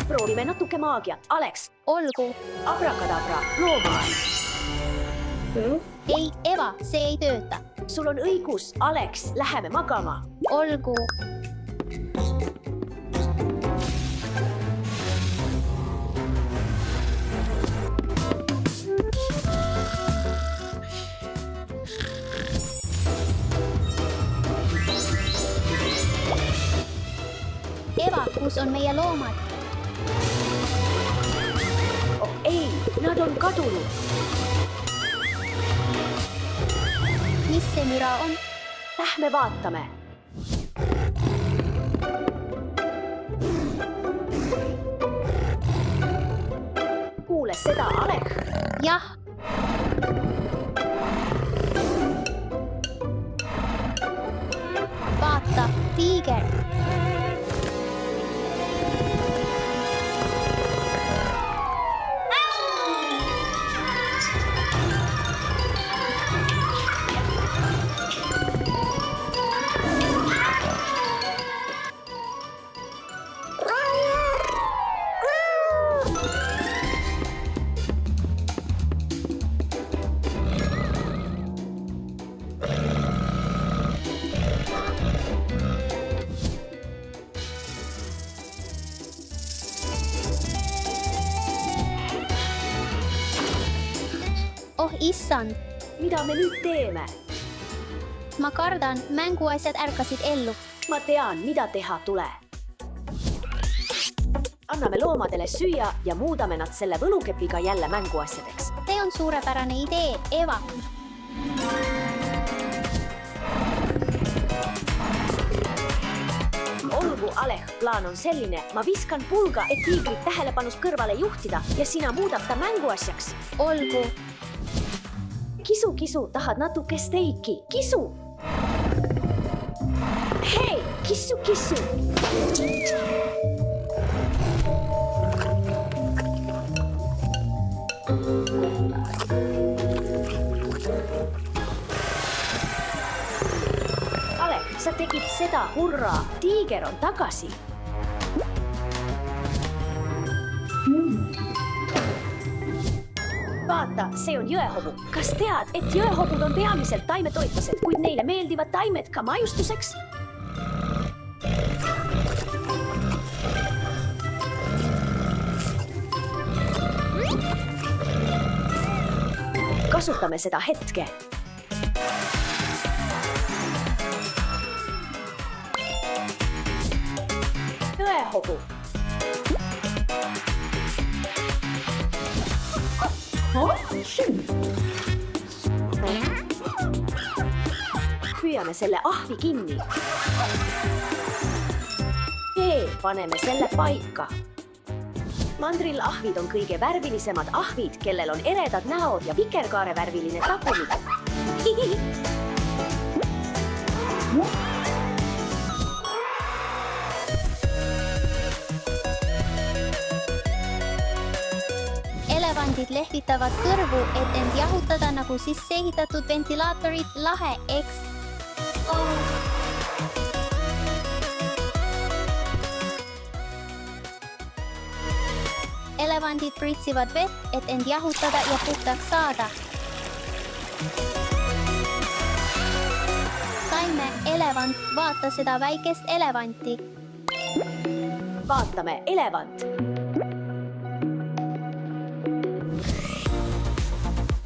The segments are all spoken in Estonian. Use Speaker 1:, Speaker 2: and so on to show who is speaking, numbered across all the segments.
Speaker 1: proovime natuke maagiat. Alex,
Speaker 2: Olgu.
Speaker 1: abrakadabra, loomaaed.
Speaker 2: Ei, Eva, see ei tööta.
Speaker 1: Sul on õigus, Alex, läheme magama.
Speaker 2: Olgu. Eva, kus on meie loomad?
Speaker 1: Oh ei, nad on kadunud.
Speaker 2: Mis see müra on?
Speaker 1: Lähme vaatame. Kuule seda, Alex.
Speaker 2: Jah. Vaata, tiiger. Oh issand,
Speaker 1: Mida me nüüd teeme?
Speaker 2: ma kardan, mänguasjad ärkasid ellu.
Speaker 1: Ma tean, mida teha tule. Anname loomadele süüa ja muudame nad selle võlukepiga jälle mänguasjadeks.
Speaker 2: See on suurepärane idee, Eva.
Speaker 1: Olgu, Alex, plaan on selline. Ma viskan pulga, et tiigrit tähelepanust kõrvale juhtida ja sina muudab ta mänguasjaks.
Speaker 2: Olgu.
Speaker 1: Kisu, kisu, tahad natuke steiki? Kisu! Hei, kisu, kisu! Alex, sa tegid seda, hurraa! Tiiger on tagasi! Vaata, see on jõehobu. Kas tead, et jõehobud on peamiselt taimetoitlased, kuid neile meeldivad taimed ka maiustuseks? Kasutame seda hetke. Jõehobu. Püüame selle ahvi kinni. Paneme selle paika. Mandril ahvid on kõige värvilisemad ahvid, kellel on eredad näod ja vikerkaarevärviline tagumik.
Speaker 2: Elevandid lehvitavad kõrvu, et end jahutada nagu sisseehitatud ventilaatorid. Lahe, eks? Elevandid pritsivad vett, et end jahutada ja puhtaks saada. Saime, elevant, vaata seda väikest elevanti.
Speaker 1: Vaatame, elevant.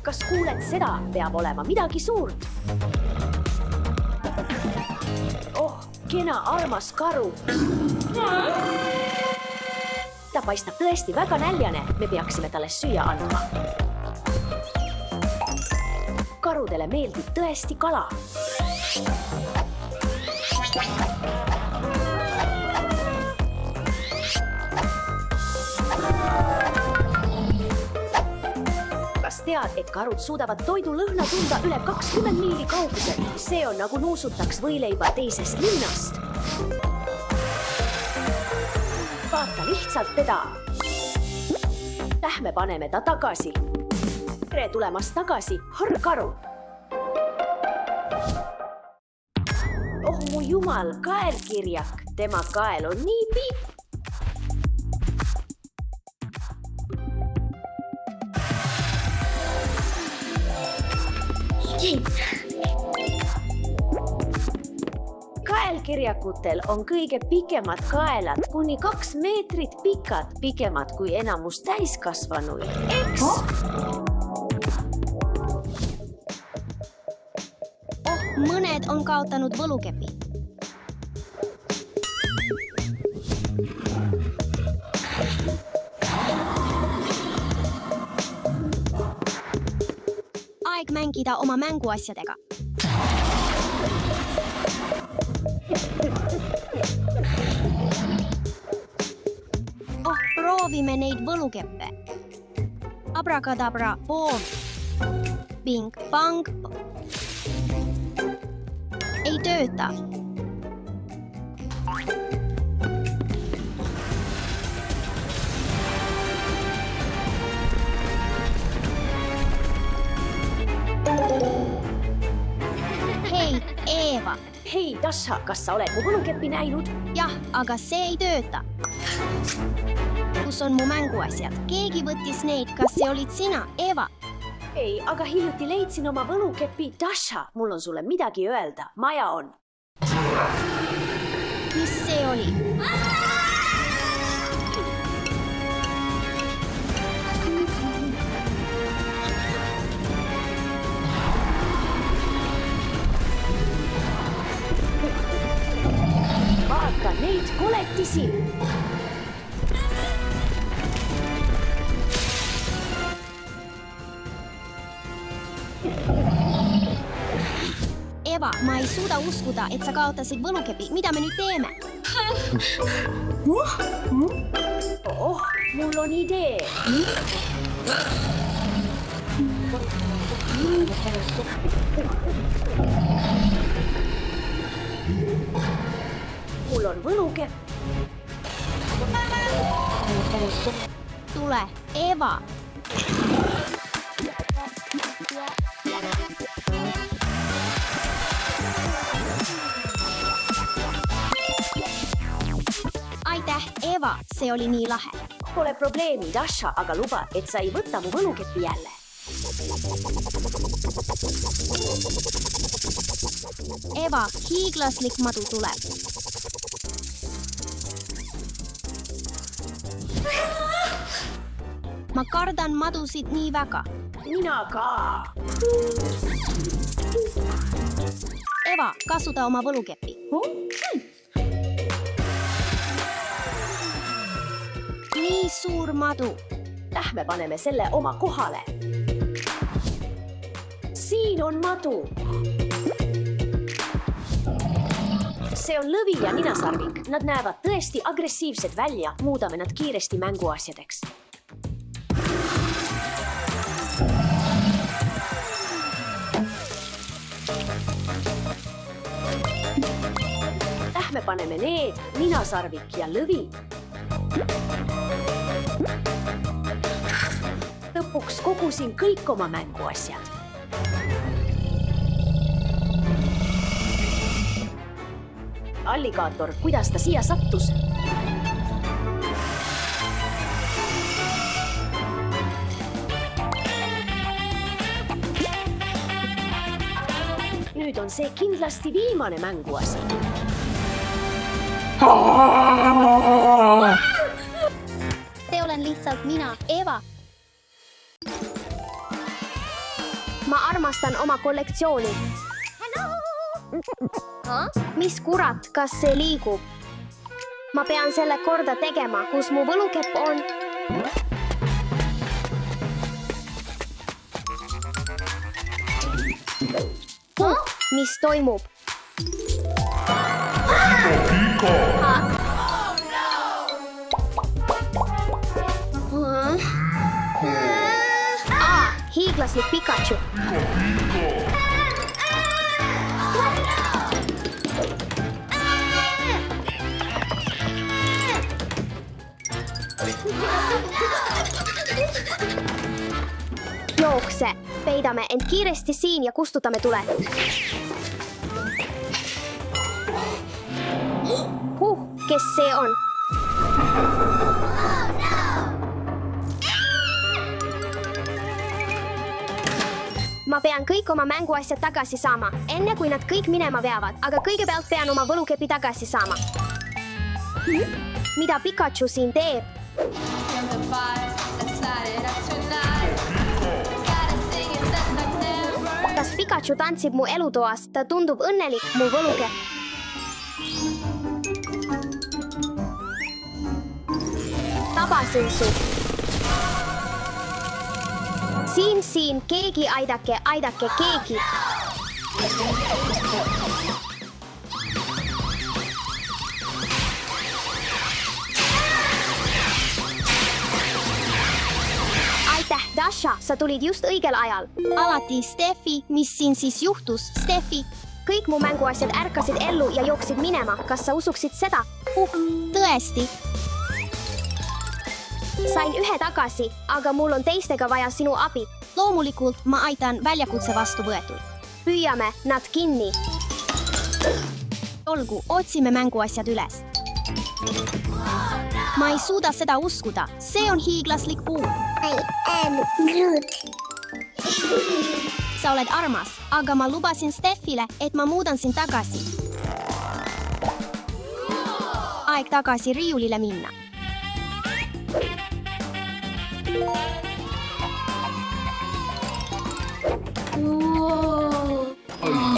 Speaker 1: Kas kuuled seda? Peab olema midagi suurt. Oh, kena armas karu. Ta paistab tõesti väga näljane. Me peaksime talle süüa andma. Karudele meeldib tõesti kala. Kas tead, et karud suudavad toidu lõhna tunda üle 20 miili kaugusel? See on nagu nuusutaks võileiba teisest linnast. Vaata lihtsalt teda. Lähme paneme ta tagasi. Tere tulemast tagasi, karu. Oh mu jumal, kaelkirjak. Tema kael on nii piip. Kaelkirjakutel on kõige pikemad kaelad kuni 2 meetrit pikad, pikemad kui enamus täiskasvanuid, eks?
Speaker 2: Mõned on kaotanud võlukepi. Aeg mängida oma mänguasjadega. Proovime neid võlukeppe. Abrakadabra, poom. Bing, bang. Ei tööta. Hei, Eeva.
Speaker 1: Hei, Dasha, kas sa oled mu võlukepi näinud?
Speaker 2: Jah, aga see ei tööta. Kus on mu mänguasjad? Keegi võttis neid. Kas see olid sina, Eeva?
Speaker 1: Ei, aga hiljuti leidsin oma võlukepi. Dasha, mul on sulle midagi öelda. Maja on.
Speaker 2: Mis see oli?
Speaker 1: Vaata neid koletisi.
Speaker 2: Eva, ma ei suuda uskuda, et sa kaotasid võlukepi. Mida me nüüd teeme?
Speaker 1: Oh, mul on idee. Mul on võlukepp.
Speaker 2: Tule, Eva. Aitäh, Eva, see oli nii lahe.
Speaker 1: Pole probleemi, Dasha, aga luba, et sa ei võta mu võlukepi jälle.
Speaker 2: Eva, hiiglaslik madu tuleb. Ma kardan madusid nii väga.
Speaker 1: Mina ka.
Speaker 2: Eva, kasuta oma võlukepi. Nii suur madu.
Speaker 1: Lähme paneme selle oma kohale. Siin on madu. See on lõvi ja ninasarvik. Nad näevad tõesti agressiivsed välja. Muudame nad kiiresti mänguasjadeks. Lähme paneme need, ninasarvik ja lõvi. Lõpuks kogusin kõik oma mänguasjad. Alligaator, kuidas ta siia sattus? Nüüd on see kindlasti viimane mänguasi.
Speaker 2: See olen lihtsalt mina, Eva. Ma armastan oma kollektsiooni. Mis kurat, kas see liigub? Ma pean selle korda tegema, kus mu võlukepp on. Mis toimub? Hiiglaslik Pikachu. Jookse, peidame end kiiresti siin ja kustutame tule. Kes see on? ma pean kõik oma mänguasjad tagasi saama, enne kui nad kõik minema veavad, aga kõigepealt pean oma võlukepi tagasi saama. Mida Pikachu siin teeb? Kas Pikachu tantsib mu elutoas? Ta tundub õnnelik, mu võlukepp. Tabasin su. Siin, keegi aidake keegi. Aitäh, Dasha, sa tulid just õigel ajal. Alati, Steffi, mis siin siis juhtus, Steffi? Kõik mu mänguasjad ärkasid ellu ja jooksid minema, kas sa usuksid seda? Tõesti. Sain ühe tagasi, aga mul on teistega vaja sinu abi. Loomulikult ma aitan väljakutse vastu võetud. Püüame nad kinni. Olgu, otsime mänguasjad üles. Ma ei suuda seda uskuda. See on hiiglaslik puu.
Speaker 3: I am Groot.
Speaker 2: Sa oled armas, aga ma lubasin Steffile, et ma muudan sind tagasi. Aeg tagasi riiulile minna.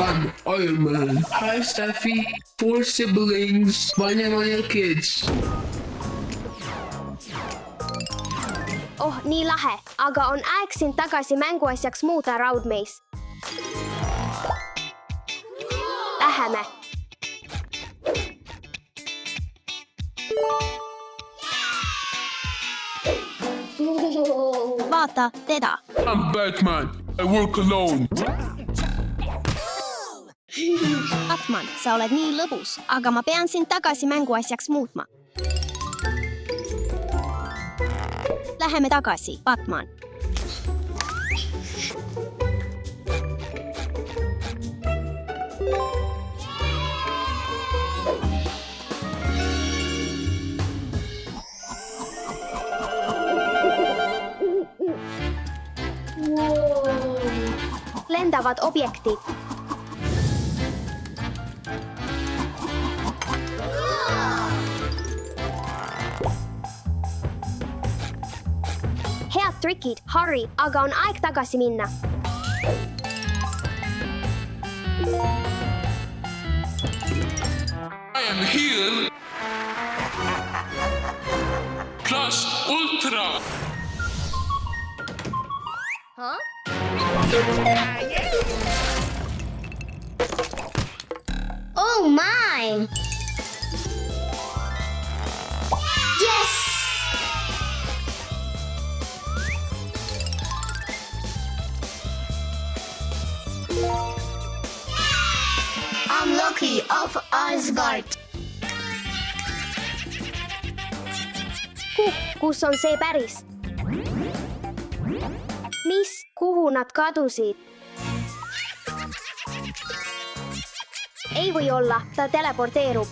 Speaker 4: I'm Iron Man. Hi, Steffi. 4 siblings. Manya kids.
Speaker 2: Oh, nii lahe, aga on aeg sind tagasi mänguasjaks muuta, Raudmeis. Läheme. Vaata teda.
Speaker 4: I'm Batman. I work alone.
Speaker 2: Batman, sa oled nii lõbus, aga ma pean sind tagasi mänguasjaks muutma. Läheme tagasi, Batman. Lendavad objektid. Head trikid, Harry, aga on aeg tagasi minna.
Speaker 4: I am here. Plus Ultra.
Speaker 3: Oh my! Yes! I'm Loki of Asgard.
Speaker 2: Kus on see päris? Mis? Kuhu nad kadusid? Ei või olla, ta teleporteerub.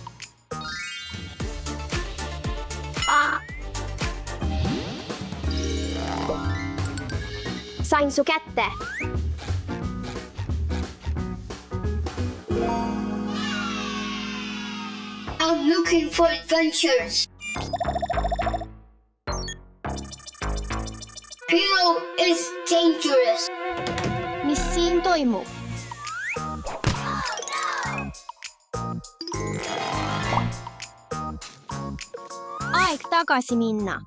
Speaker 2: Sain su kätte.
Speaker 3: I'm looking for adventures. Hero is dangerous.
Speaker 2: Mis siin toimub? Aeg tagasi minna.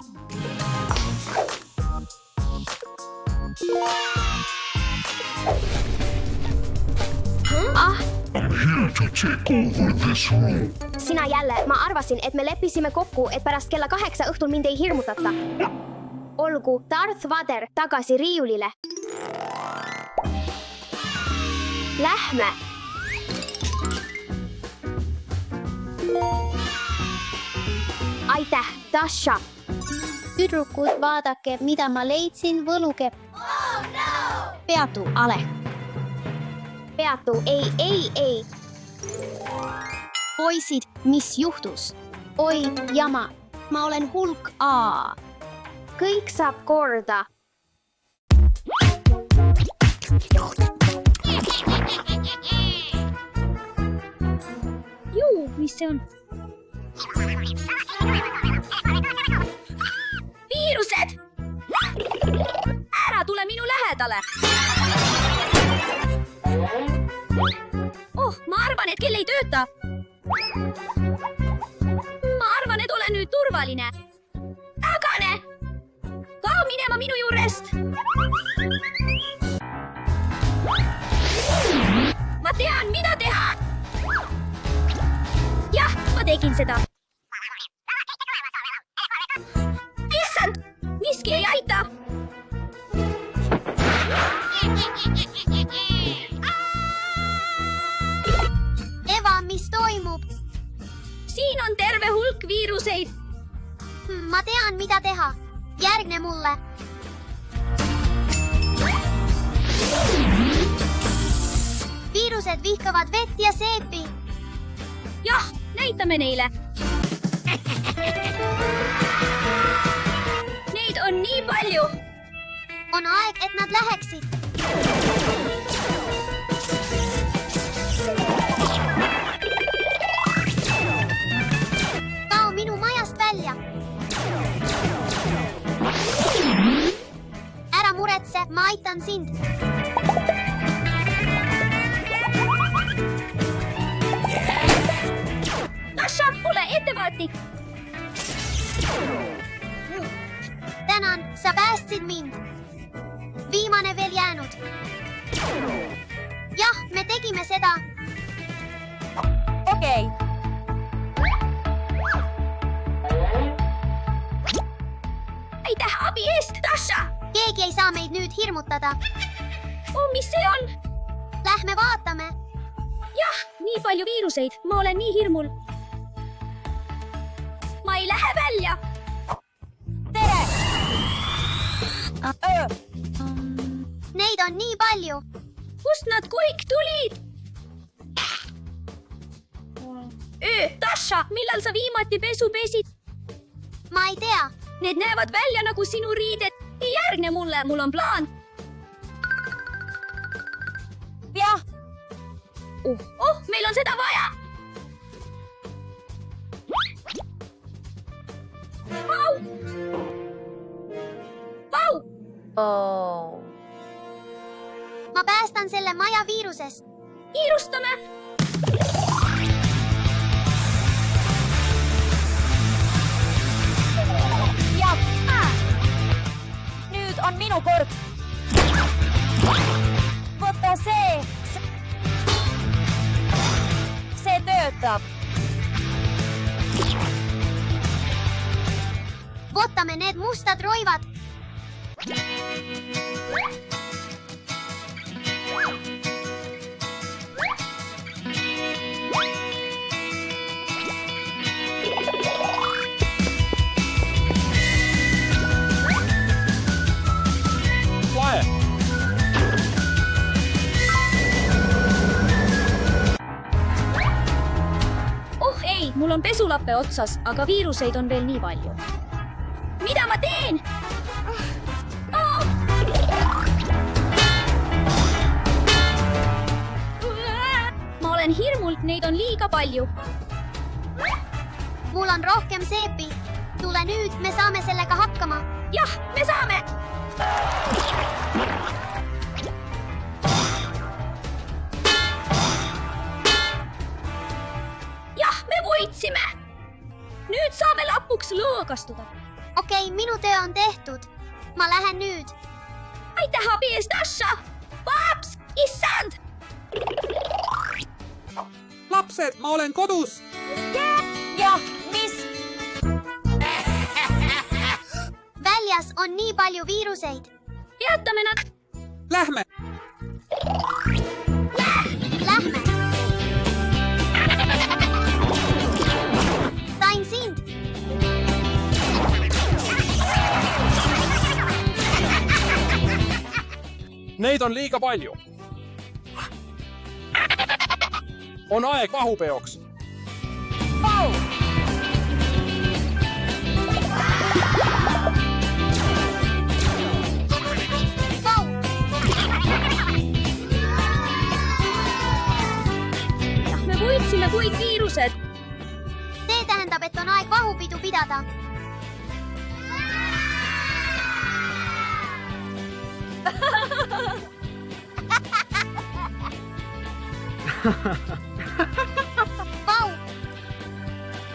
Speaker 5: I'm here to take over this room.
Speaker 2: Sina jälle, ma arvasin, et me leppisime kokku, et pärast kella 8 õhtul mind ei hirmutata. Olgu, Darth Vader tagasi riiulile. Lähme. Aitäh, Dasha. Tüdrukud, vaadake, mida ma leidsin, võlukepp. Peatu, Ale. Peatu, ei. Poisid, mis juhtus? Oi, jama. Ma olen Hulk A. Kõik saab korda. Juu, mis see on?
Speaker 1: viirused! Ära tule minu lähedale! Oh, ma arvan, et kell ei tööta. Ma arvan, et olen nüüd turvaline. Tagane! Kao minema minu juurest! Ma tean, mida teha! Jah, ma tegin seda. Issand! Miski ei aita!
Speaker 2: Eva, mis toimub?
Speaker 1: Siin on terve hulk viiruseid.
Speaker 2: Ma tean, mida teha. Järgne mulle. Viirused vihkavad vett ja seepi.
Speaker 1: Jah, näitame neile. Neid on nii palju.
Speaker 2: On aeg, et nad läheksid. Kao minu majast välja. Ära muretse, ma aitan sind.
Speaker 1: Tasha, ole ettevaatlik.
Speaker 2: Tänan, sa päästsid mind. Viimane veel jäänud. Jah, me tegime seda.
Speaker 1: Okei. Aitäh abi eest, Tasha.
Speaker 2: Keegi ei saa meid nüüd hirmutada.
Speaker 1: Oh, mis see on?
Speaker 2: Lähme vaatame.
Speaker 1: Jah, nii palju viiruseid. Ma olen nii hirmul. Ma ei lähe välja. Tere!
Speaker 2: Neid on nii palju.
Speaker 1: Kust nad kõik tulid? Tasha, millal sa viimati pesu pesid?
Speaker 2: Ma ei tea.
Speaker 1: Need näevad välja nagu sinu riided. Järgne mulle, mul on plaan. Jah. Oh, meil on seda vaja. Vau! Vau! Oh.
Speaker 2: Ma päästan selle maja viirusest.
Speaker 1: Kiirustame! Ja! Nüüd on minu kord. Võta see. See töötab.
Speaker 2: Võtame need mustad roivad.
Speaker 1: Oh ei, mul on pesulappe otsas, aga viiruseid on veel nii palju. Mida ma teen? Oh! Ma olen hirmul, neid on liiga palju.
Speaker 2: Mul on rohkem seepi. Tule nüüd, me saame sellega hakkama.
Speaker 1: Jah, me saame! Jah, me võitsime! Nüüd saame lõpuks lõõgastuda.
Speaker 2: Okei, minu töö on tehtud. Ma lähen nüüd.
Speaker 1: Aitäh abi eest, Tasha! Paps! Issand!
Speaker 6: Lapsed, ma olen kodus.
Speaker 1: Jah, mis?
Speaker 2: Väljas on nii palju viiruseid.
Speaker 1: Jätame nad!
Speaker 6: Lähme.
Speaker 2: Lähme. Sain sind.
Speaker 6: Neid on liiga palju. On aeg vahupeoks.
Speaker 1: Vau!
Speaker 2: Vau!
Speaker 1: oleme kui kiirused.
Speaker 2: see tähendab, et on aeg vahupidu pidada.